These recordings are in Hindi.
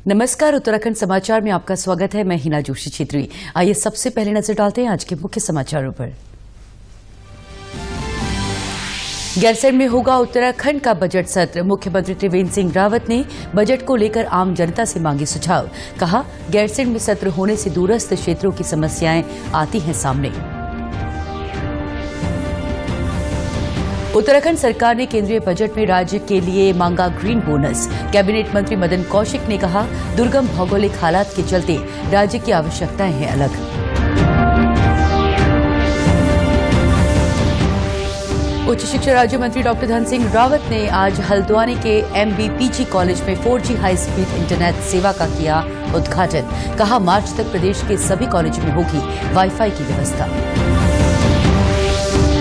नमस्कार, उत्तराखंड समाचार में आपका स्वागत है। मैं हिना जोशी छेत्री। आइए सबसे पहले नजर डालते हैं आज के मुख्य समाचारों पर। गैरसैंण में होगा उत्तराखंड का बजट सत्र। मुख्यमंत्री त्रिवेंद्र सिंह रावत ने बजट को लेकर आम जनता से मांगे सुझाव। कहा, गैरसैंण में सत्र होने से दूरस्थ क्षेत्रों की समस्याएं आती हैं सामने। उत्तराखंड सरकार ने केंद्रीय बजट में राज्य के लिए मांगा ग्रीन बोनस। कैबिनेट मंत्री मदन कौशिक ने कहा, दुर्गम भौगोलिक हालात के चलते राज्य की आवश्यकताएं हैं अलग। उच्च शिक्षा राज्य मंत्री डॉक्टर धन सिंह रावत ने आज हल्द्वानी के MBPG कॉलेज में 4G हाई स्पीड इंटरनेट सेवा का किया उद्घाटन। कहा, मार्च तक प्रदेश के सभी कॉलेज में होगी वाईफाई की व्यवस्था।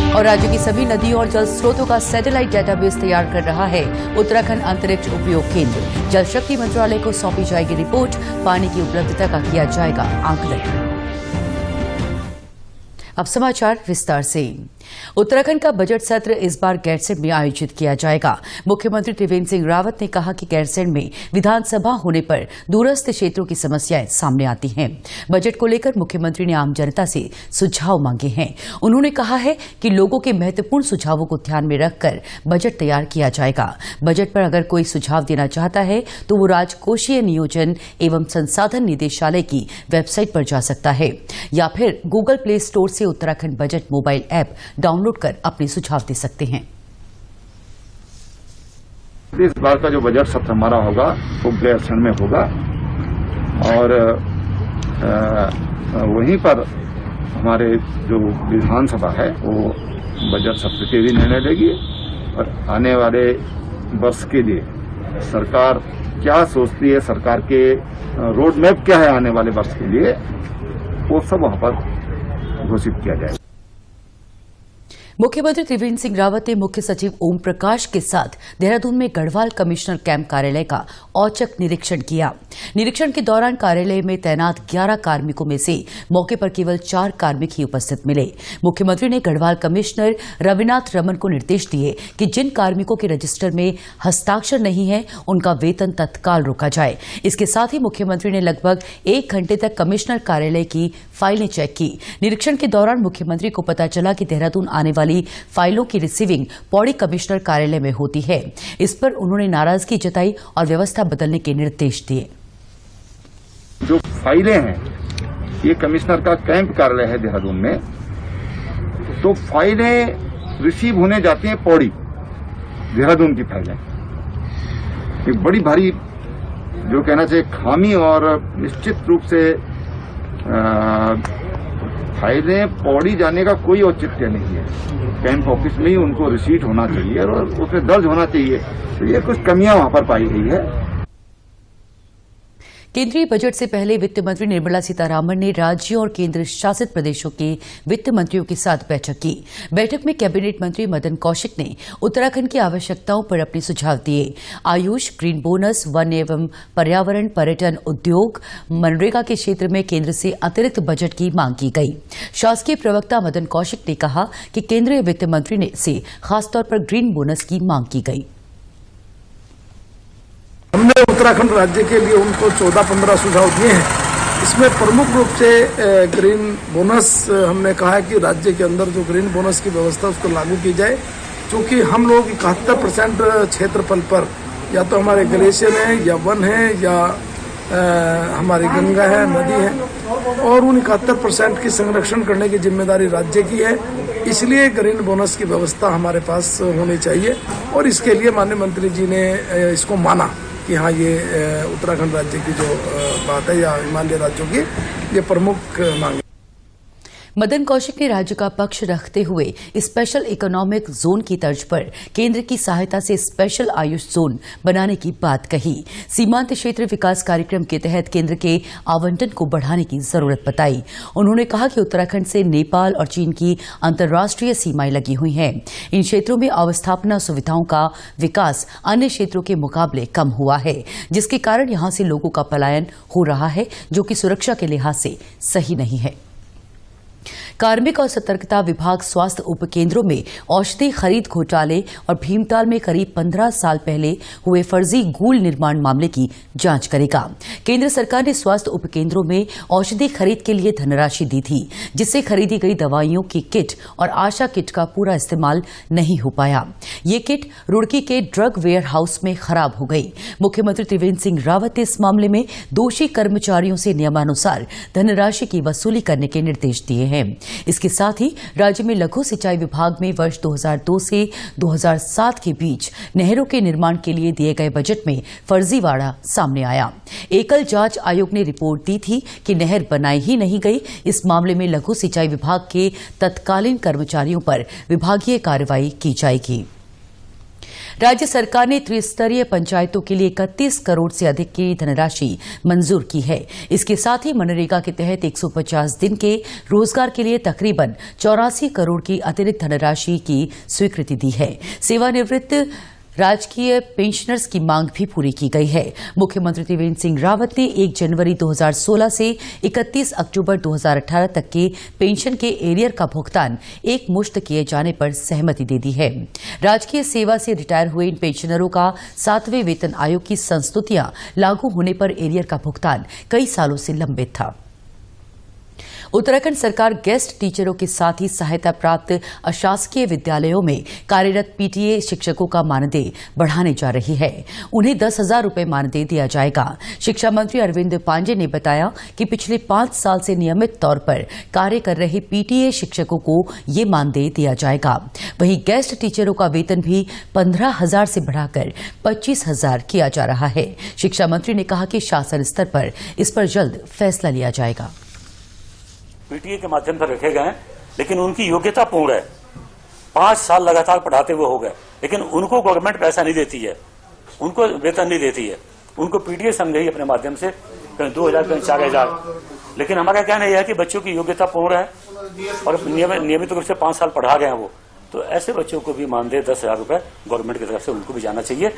और राज्य की सभी नदियों और जल स्रोतों का सैटेलाइट डेटाबेस तैयार कर रहा है उत्तराखंड अंतरिक्ष उपयोग केंद्र। जल शक्ति मंत्रालय को सौंपी जाएगी रिपोर्ट। पानी की उपलब्धता का किया जाएगा आंकलन। अब समाचार विस्तार से। उत्तराखंड का बजट सत्र इस बार गैरसैंण में आयोजित किया जाएगा। मुख्यमंत्री त्रिवेंद्र सिंह रावत ने कहा कि गैरसैंण में विधानसभा होने पर दूरस्थ क्षेत्रों की समस्याएं सामने आती हैं। बजट को लेकर मुख्यमंत्री ने आम जनता से सुझाव मांगे हैं। उन्होंने कहा है कि लोगों के महत्वपूर्ण सुझावों को ध्यान में रखकर बजट तैयार किया जाएगा। बजट पर अगर कोई सुझाव देना चाहता है तो वो राजकोषीय नियोजन एवं संसाधन निदेशालय की वेबसाइट पर जा सकता है या फिर गूगल प्ले स्टोर से Uttarakhand budget mobile app download कर अपने सुझाव दे सकते हैं। इस बार का जो बजट सत्र हमारा होगा वो गैरसैंण में होगा और वहीं पर हमारे जो विधानसभा है वो बजट सत्र के भी निर्णय लेगी और आने वाले वर्ष के लिए सरकार क्या सोचती है, सरकार के रोड मैप क्या है आने वाले वर्ष के लिए, वो सब वहां पर घोषित किया जाएगा। मुख्यमंत्री त्रिवेंद्र सिंह रावत ने मुख्य सचिव ओम प्रकाश के साथ देहरादून में गढ़वाल कमिश्नर कैंप कार्यालय का औचक निरीक्षण किया। निरीक्षण के दौरान कार्यालय में तैनात 11 कार्मिकों में से मौके पर केवल 4 कार्मिक ही उपस्थित मिले। मुख्यमंत्री ने गढ़वाल कमिश्नर रविनाथ रमन को निर्देश दिए कि जिन कार्मिकों के रजिस्टर में हस्ताक्षर नहीं है उनका वेतन तत्काल रोका जाए। इसके साथ ही मुख्यमंत्री ने लगभग 1 घंटे तक कमिश्नर कार्यालय की फाइलें चेक की। निरीक्षण के दौरान मुख्यमंत्री को पता चला कि देहरादून आने वाली फाइलों की रिसीविंग पौड़ी कमिश्नर कार्यालय में होती है। इस पर उन्होंने नाराजगी जताई और व्यवस्था बदलने के निर्देश दिए। जो फाइलें हैं ये कमिश्नर का कैंप कार्यालय है देहरादून में, तो फाइलें रिसीव होने जाती हैं पौड़ी। देहरादून की फाइलें एक बड़ी भारी जो कहना चाहिए खामी और निश्चित रूप से फाइलें पौड़ी जाने का कोई औचित्य नहीं है। कैंप ऑफिस में ही उनको रिसीट होना चाहिए और उसमें दर्ज होना चाहिए। तो ये कुछ कमियां वहां पर पाई गई है। केंद्रीय बजट से पहले वित्त मंत्री निर्मला सीतारामन ने राज्यों और केंद्र शासित प्रदेशों के वित्त मंत्रियों के साथ बैठक की। बैठक में कैबिनेट मंत्री मदन कौशिक ने उत्तराखंड की आवश्यकताओं पर अपने सुझाव दिए। आयुष, ग्रीन बोनस, वन एवं पर्यावरण, पर्यटन, उद्योग, मनरेगा के क्षेत्र में केंद्र से अतिरिक्त बजट की मांग की गई। शासकीय प्रवक्ता मदन कौशिक ने कहा कि केंद्रीय वित्त मंत्री से खासतौर पर ग्रीन बोनस की मांग की गई। हमने उत्तराखंड राज्य के लिए उनको 14-15 सुझाव दिए हैं। इसमें प्रमुख रूप से ग्रीन बोनस हमने कहा है कि राज्य के अंदर जो ग्रीन बोनस की व्यवस्था उसको लागू की जाए, क्योंकि हम लोग 71% क्षेत्रफल पर या तो हमारे ग्लेशियर है या वन है या हमारी गंगा है, नदी है, और उन 71% की संरक्षण करने की जिम्मेदारी राज्य की है। इसलिए ग्रीन बोनस की व्यवस्था हमारे पास होनी चाहिए और इसके लिए माननीय मंत्री जी ने इसको माना कि हाँ ये उत्तराखंड राज्य की जो बात है या हिमालय राज्यों की ये प्रमुख मांग है। मदन कौशिक ने राज्य का पक्ष रखते हुए स्पेशल इकोनॉमिक जोन की तर्ज पर केंद्र की सहायता से स्पेशल आयुष जोन बनाने की बात कही। सीमांत क्षेत्र विकास कार्यक्रम के तहत केंद्र के आवंटन को बढ़ाने की जरूरत बताई। उन्होंने कहा कि उत्तराखंड से नेपाल और चीन की अंतर्राष्ट्रीय सीमाएं लगी हुई हैं। इन क्षेत्रों में अवस्थापना सुविधाओं का विकास अन्य क्षेत्रों के मुकाबले कम हुआ है, जिसके कारण यहां से लोगों का पलायन हो रहा है, जो कि सुरक्षा के लिहाज से सही नहीं है। कार्मिक और सतर्कता विभाग स्वास्थ्य उपकेंद्रों में औषधि खरीद घोटाले और भीमताल में करीब 15 साल पहले हुए फर्जी गूल निर्माण मामले की जांच करेगा। केंद्र सरकार ने स्वास्थ्य उपकेंद्रों में औषधि खरीद के लिए धनराशि दी थी, जिससे खरीदी गई दवाइयों की किट और आशा किट का पूरा इस्तेमाल नहीं हो पाया। ये किट रुड़की के ड्रग वेयर हाउस में खराब हो गई। मुख्यमंत्री त्रिवेंद्र सिंह रावत ने इस मामले में दोषी कर्मचारियों से नियमानुसार धनराशि की वसूली करने के निर्देश दिए हैं। इसके साथ ही राज्य में लघु सिंचाई विभाग में वर्ष 2002 से 2007 के बीच नहरों के निर्माण के लिए दिए गए बजट में फर्जीवाड़ा सामने आया। एकल जांच आयोग ने रिपोर्ट दी थी कि नहर बनाई ही नहीं गई। इस मामले में लघु सिंचाई विभाग के तत्कालीन कर्मचारियों पर विभागीय कार्रवाई की जाएगी। राज्य सरकार ने त्रिस्तरीय पंचायतों के लिए 31 करोड़ से अधिक की धनराशि मंजूर की है। इसके साथ ही मनरेगा के तहत 150 दिन के रोजगार के लिए तकरीबन 84 करोड़ की अतिरिक्त धनराशि की स्वीकृति दी है। सेवानिवृत्त राजकीय पेंशनर्स की मांग भी पूरी की गई है। मुख्यमंत्री त्रिवेंद्र सिंह रावत ने 1 जनवरी 2016 से 31 अक्टूबर 2018 तक के पेंशन के एरियर का भुगतान एक मुश्त किए जाने पर सहमति दे दी है। राजकीय सेवा से रिटायर हुए इन पेंशनरों का 7वें वेतन आयोग की संस्तुतियां लागू होने पर एरियर का भुगतान कई सालों से लंबित था। उत्तराखंड सरकार गेस्ट टीचरों के साथ ही सहायता प्राप्त अशासकीय विद्यालयों में कार्यरत पीटीए शिक्षकों का मानदेय बढ़ाने जा रही है। उन्हें 10,000 रुपए मानदेय दिया जाएगा। शिक्षा मंत्री अरविंद पांडे ने बताया कि पिछले 5 साल से नियमित तौर पर कार्य कर रहे पीटीए शिक्षकों को ये मानदेय दिया जाएगा। वहीं गेस्ट टीचरों का वेतन भी 15,000 से बढ़ाकर 25,000 किया जा रहा है। शिक्षा मंत्री ने कहा कि शासन स्तर पर इस पर जल्द फैसला लिया जाएगा। पीटीए के माध्यम से रखे गए, लेकिन उनकी योग्यता पूर्ण है। 5 साल लगातार पढ़ाते हुए हो गए, लेकिन उनको गवर्नमेंट पैसा नहीं देती है, उनको वेतन नहीं देती है। उनको पीटीए समझे अपने माध्यम से 2,000 कहीं 4,000। लेकिन हमारा कहना यह है कि बच्चों की योग्यता पूर्ण है और नियमित रूप से 5 साल पढ़ा गए हैं वो, तो ऐसे बच्चों को भी मानदेय 10,000 रुपए गवर्नमेंट की तरफ से उनको भी जाना चाहिए।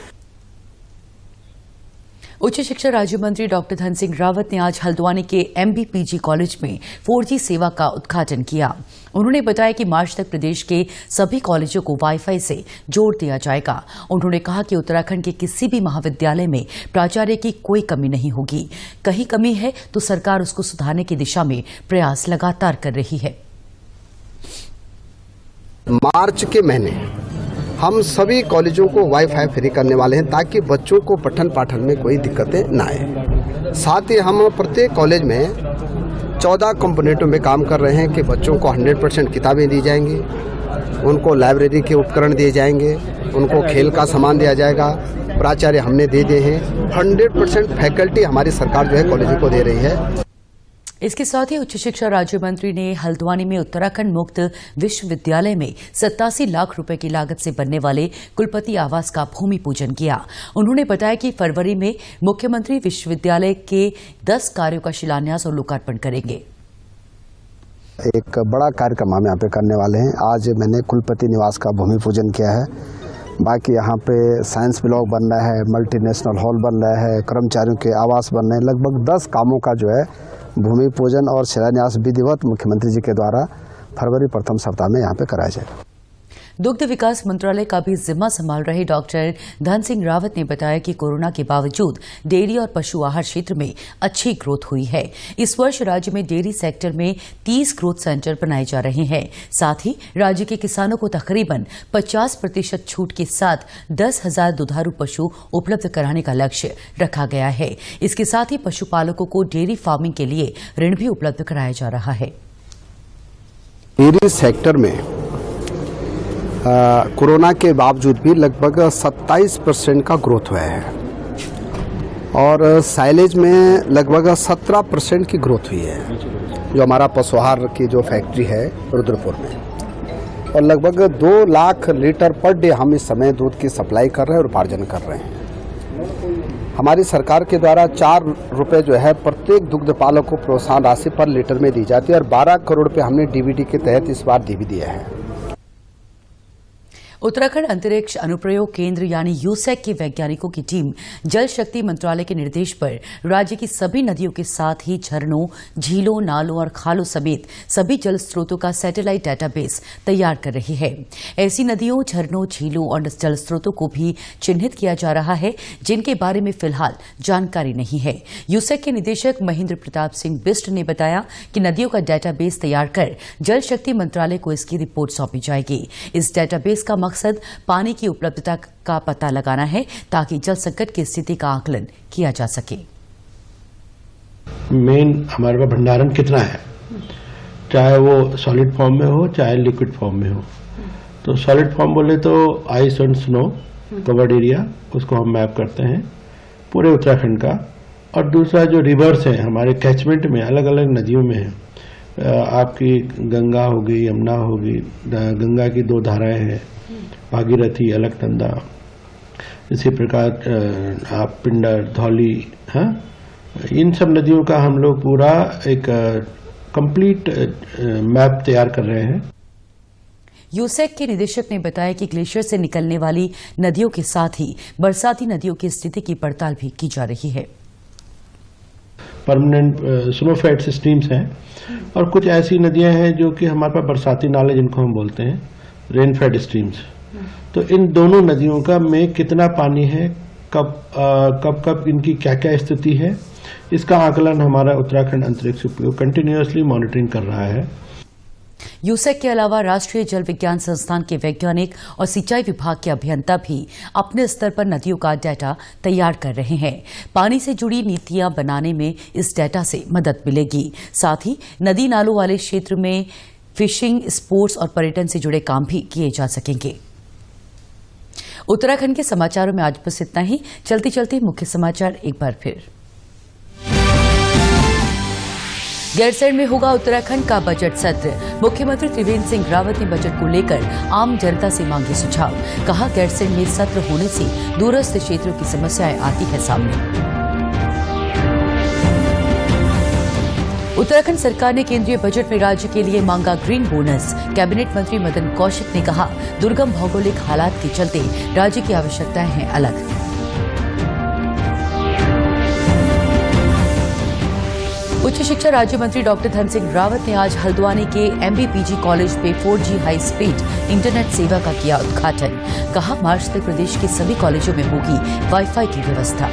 उच्च शिक्षा राज्य मंत्री डॉक्टर धन सिंह रावत ने आज हल्द्वानी के एमबीपीजी कॉलेज में 4G सेवा का उद्घाटन किया। उन्होंने बताया कि मार्च तक प्रदेश के सभी कॉलेजों को वाईफाई से जोड़ दिया जाएगा। उन्होंने कहा कि उत्तराखंड के किसी भी महाविद्यालय में प्राचार्य की कोई कमी नहीं होगी। कहीं कमी है तो सरकार उसको सुधारने की दिशा में प्रयास लगातार कर रही है। मार्च के महीने हम सभी कॉलेजों को वाईफाई फ्री करने वाले हैं, ताकि बच्चों को पठन पाठन में कोई दिक्कतें ना आए। साथ ही हम प्रत्येक कॉलेज में 14 कंपोनेंटों में काम कर रहे हैं कि बच्चों को 100% किताबें दी जाएंगी, उनको लाइब्रेरी के उपकरण दिए जाएंगे, उनको खेल का सामान दिया जाएगा। प्राचार्य हमने दे दिए हैं। 100% फैकल्टी हमारी सरकार जो है कॉलेजों को दे रही है। इसके साथ ही उच्च शिक्षा राज्य मंत्री ने हल्द्वानी में उत्तराखंड मुक्त विश्वविद्यालय में 87 लाख रुपए की लागत से बनने वाले कुलपति आवास का भूमि पूजन किया। उन्होंने बताया कि फरवरी में मुख्यमंत्री विश्वविद्यालय के 10 कार्यों का शिलान्यास और लोकार्पण करेंगे। एक बड़ा कार्यक्रम हम यहाँ पे करने वाले हैं। आज मैंने कुलपति निवास का भूमि पूजन किया है। बाकी यहाँ पे साइंस ब्लॉक बन रहा है, मल्टीनेशनल हॉल बन रहा है, कर्मचारियों के आवास बन रहे हैं। लगभग 10 कामों का जो है भूमि पूजन और शिलान्यास विधिवत मुख्यमंत्री जी के द्वारा फरवरी प्रथम सप्ताह में यहाँ पे कराया जाएगा। दुग्ध विकास मंत्रालय का भी जिम्मा संभाल रहे डॉक्टर धन सिंह रावत ने बताया कि कोरोना के बावजूद डेयरी और पशु आहार क्षेत्र में अच्छी ग्रोथ हुई है। इस वर्ष राज्य में डेयरी सेक्टर में 30 ग्रोथ सेंटर बनाए जा रहे हैं। साथ ही राज्य के किसानों को तकरीबन 50% छूट के साथ 10,000 दुधारू पशु उपलब्ध कराने का लक्ष्य रखा गया है। इसके साथ ही पशुपालकों को डेयरी फार्मिंग के लिए ऋण भी उपलब्ध कराया जा रहा है। डेयरी सेक्टर में कोरोना के बावजूद भी लगभग 27% का ग्रोथ हुआ है और साइलेज में लगभग 17% की ग्रोथ हुई है, जो हमारा पशु आहार की जो फैक्ट्री है रुद्रपुर में। और लगभग 2 लाख लीटर पर डे हम इस समय दूध की सप्लाई कर रहे हैं और उपार्जन कर रहे हैं। हमारी सरकार के द्वारा 4 रुपये जो है प्रत्येक दुग्ध पालक को प्रोत्साहन राशि पर लीटर में दी जाती है और 12 करोड़ रुपये हमने डीबीटी के तहत इस बार दी भी दिया है। उत्तराखंड अंतरिक्ष अनुप्रयोग केंद्र यानी यूसैक के वैज्ञानिकों की टीम जल शक्ति मंत्रालय के निर्देश पर राज्य की सभी नदियों के साथ ही झरनों, झीलों, नालों और खालों समेत सभी जल स्रोतों का सैटेलाइट डाटाबेस तैयार कर रही है। ऐसी नदियों, झरनों, झीलों और जल स्रोतों को भी चिन्हित किया जा रहा है जिनके बारे में फिलहाल जानकारी नहीं है। यूसैक के निदेशक महेंद्र प्रताप सिंह बिष्ट ने बताया कि नदियों का डाटाबेस तैयार कर जल शक्ति मंत्रालय को इसकी रिपोर्ट सौंपी जाएगी। इस डाटाबेस का मकसद पानी की उपलब्धता का पता लगाना है ताकि जल संकट की स्थिति का आकलन किया जा सके। मेन हमारे पास भंडारण कितना है, चाहे वो सॉलिड फॉर्म में हो चाहे लिक्विड फॉर्म में हो। तो सॉलिड फॉर्म बोले तो ice and snow covered area, उसको हम मैप करते हैं पूरे उत्तराखंड का। और दूसरा जो रिवर्स है हमारे कैचमेंट में अलग अलग नदियों में है, आपकी गंगा होगी, यमुना होगी, गंगा की 2 धाराएं हैं, भागीरथी, अलकनंदा, इसी प्रकार आप पिंडर, धौली, हाँ, इन सब नदियों का हम लोग पूरा एक कंप्लीट मैप तैयार कर रहे हैं। यूसैक के निदेशक ने बताया कि ग्लेशियर से निकलने वाली नदियों के साथ ही बरसाती नदियों की स्थिति की पड़ताल भी की जा रही है। परमानेंट स्नोफेड स्ट्रीम्स हैं और कुछ ऐसी नदियां हैं जो कि हमारे पास बरसाती नाले जिनको हम बोलते हैं, रेनफेड स्ट्रीम्स। तो इन दोनों नदियों का में कितना पानी है, कब इनकी क्या क्या स्थिति है, इसका आकलन हमारा उत्तराखंड अंतरिक्ष उपयोग कंटिन्यूअसली मॉनिटरिंग कर रहा है। यूसैक के अलावा राष्ट्रीय जल विज्ञान संस्थान के वैज्ञानिक और सिंचाई विभाग के अभियंता भी अपने स्तर पर नदियों का डाटा तैयार कर रहे हैं। पानी से जुड़ी नीतियां बनाने में इस डाटा से मदद मिलेगी। साथ ही नदी नालों वाले क्षेत्र में फिशिंग, स्पोर्ट्स और पर्यटन से जुड़े काम भी किए जा सकेंगे। उत्तराखंड के समाचारों में आज बस इतना ही। चलते चलते मुख्य समाचार एक बार फिर। गैरसैंण में होगा उत्तराखंड का बजट सत्र। मुख्यमंत्री त्रिवेंद्र सिंह रावत ने बजट को लेकर आम जनता से मांगे सुझाव। कहा, गैरसैंण में सत्र होने से दूरस्थ क्षेत्रों की समस्याएं आती है सामने। उत्तराखंड सरकार ने केंद्रीय बजट में राज्य के लिए मांगा ग्रीन बोनस। कैबिनेट मंत्री मदन कौशिक ने कहा, दुर्गम भौगोलिक हालात के चलते राज्य की आवश्यकताएं हैं अलग। उच्च शिक्षा राज्य मंत्री डॉक्टर धन सिंह रावत ने आज हल्द्वानी के MBPG कॉलेज में 4G हाई स्पीड इंटरनेट सेवा का किया उद्घाटन। कहा, मार्च तक प्रदेश के सभी कॉलेजों में होगी वाईफाई की व्यवस्था।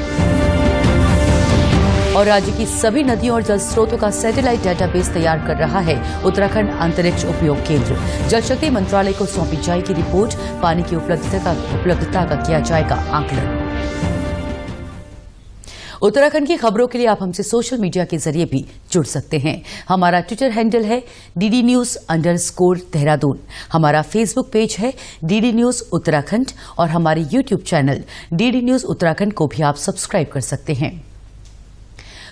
और राज्य की सभी नदियों और जल स्रोतों का सैटेलाइट डाटाबेस तैयार कर रहा है उत्तराखंड अंतरिक्ष उपयोग केंद्र। जल शक्ति मंत्रालय को सौंपी जाएगी रिपोर्ट। पानी की उपलब्धता का किया जाएगा आकलन। उत्तराखंड की खबरों के लिए आप हमसे सोशल मीडिया के जरिए भी जुड़ सकते हैं। हमारा ट्विटर हैंडल है DDNews_देहरादून। हमारा फेसबुक पेज है DD News उत्तराखंड और हमारे YouTube channel DD News Uttarakhand को भी आप सब्सक्राइब कर सकते हैं।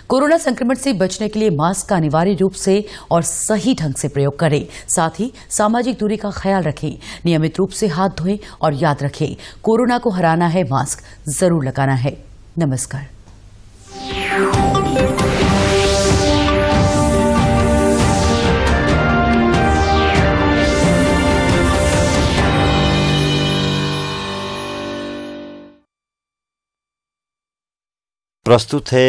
कोरोना संक्रमण से बचने के लिए मास्क का अनिवार्य रूप से और सही ढंग से प्रयोग करें। साथ ही सामाजिक दूरी का ख्याल रखें। नियमित रूप से हाथ धोएं और याद रखें, कोरोना को हराना है, मास्क जरूर लगाना है। नमस्कार। प्रस्तुत है